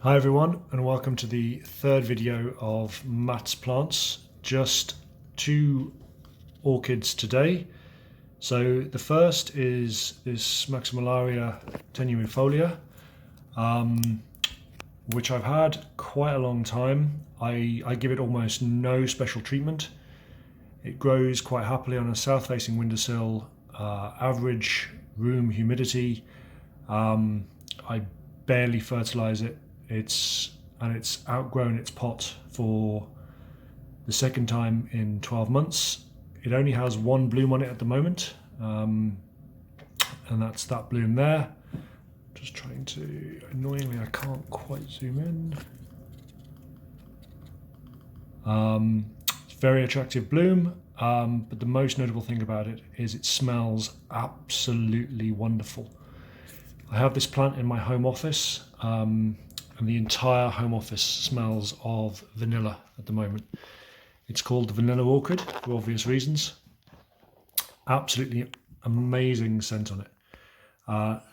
Hi everyone, and welcome to the third video of Matt's plants. Just 2 orchids today. So the first is this Maxillaria tenuifolia, which I've had quite a long time. I give it almost no special treatment. It grows quite happily on a south-facing windowsill, average room humidity. I barely fertilize it. It's outgrown its pot for the second time in 12 months. It only has 1 bloom on it at the moment, and that's that bloom there. Just trying to, annoyingly I can't quite zoom in. It's a very attractive bloom, but the most notable thing about it is it smells absolutely wonderful. I have this plant in my home office, and the entire home office smells of vanilla at the moment. It's called the vanilla orchid for obvious reasons. Absolutely amazing scent on it.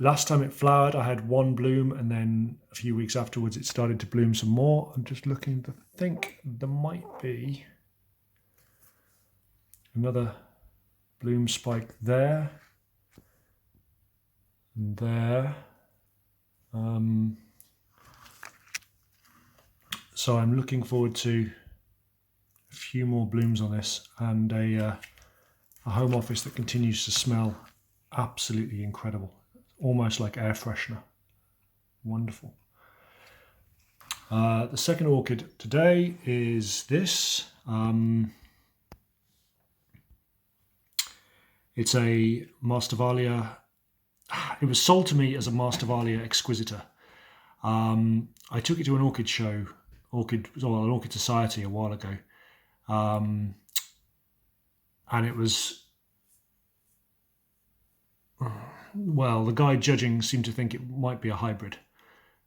Last time it flowered, I had 1 bloom, and then a few weeks afterwards it started to bloom some more. I'm just looking to think there might be another bloom spike there and there. So I'm looking forward to a few more blooms on this, and a home office that continues to smell absolutely incredible, almost like air freshener. Wonderful. The second orchid today is this. It's a Masdevallia. It was sold to me as a Masdevallia exquisita. I took it to an orchid show, an orchid society a while ago, and it was, well, the guy judging seemed to think it might be a hybrid.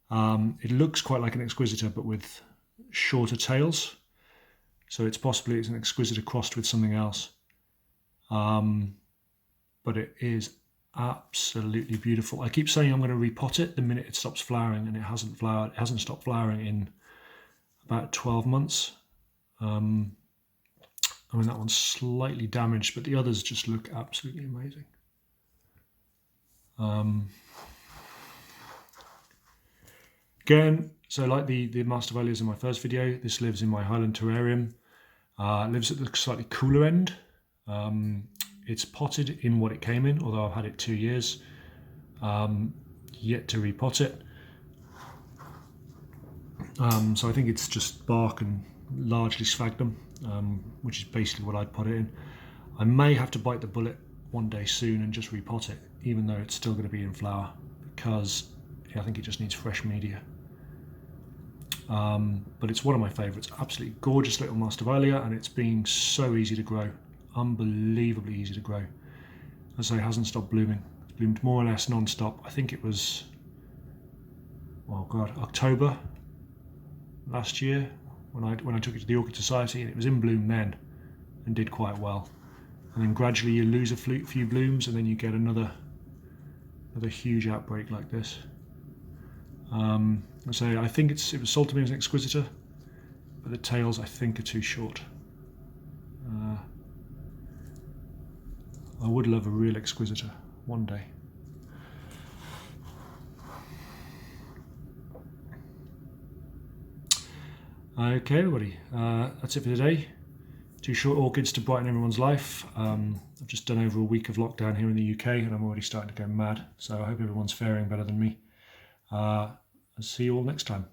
It looks quite like an exquisita, but with shorter tails, so it's an exquisita crossed with something else, but it is absolutely beautiful. I keep saying I'm going to repot it the minute it stops flowering, and it hasn't flowered. It hasn't stopped flowering in about 12 months. I mean, that one's slightly damaged, but the others just look absolutely amazing. Again, so like the Masdevallias in my first video, this lives in my Highland terrarium. It lives at the slightly cooler end. It's potted in what it came in, although I've had it 2 years. Yet to repot it. So I think it's just bark and largely sphagnum, which is basically what I'd put it in. I may have to bite the bullet one day soon and just repot it, even though it's still going to be in flower, because I think it just needs fresh media. But it's one of my favourites. Absolutely gorgeous little Masdevallia, and it's being so easy to grow. Unbelievably easy to grow. As I say, it hasn't stopped blooming. It's bloomed more or less non-stop. I think it was, oh god, October last year when I took it to the Orchid Society, and it was in bloom then and did quite well. And then gradually you lose a few blooms, and then you get another huge outbreak like this. So I think it was sold to me as an exquisita, but the tails I think are too short. I would love a real exquisita one day. Okay everybody, that's it for today. 2 short orchids to brighten everyone's life. I've just done over a week of lockdown here in the UK, and I'm already starting to go mad, so I hope everyone's faring better than me. I'll see you all next time.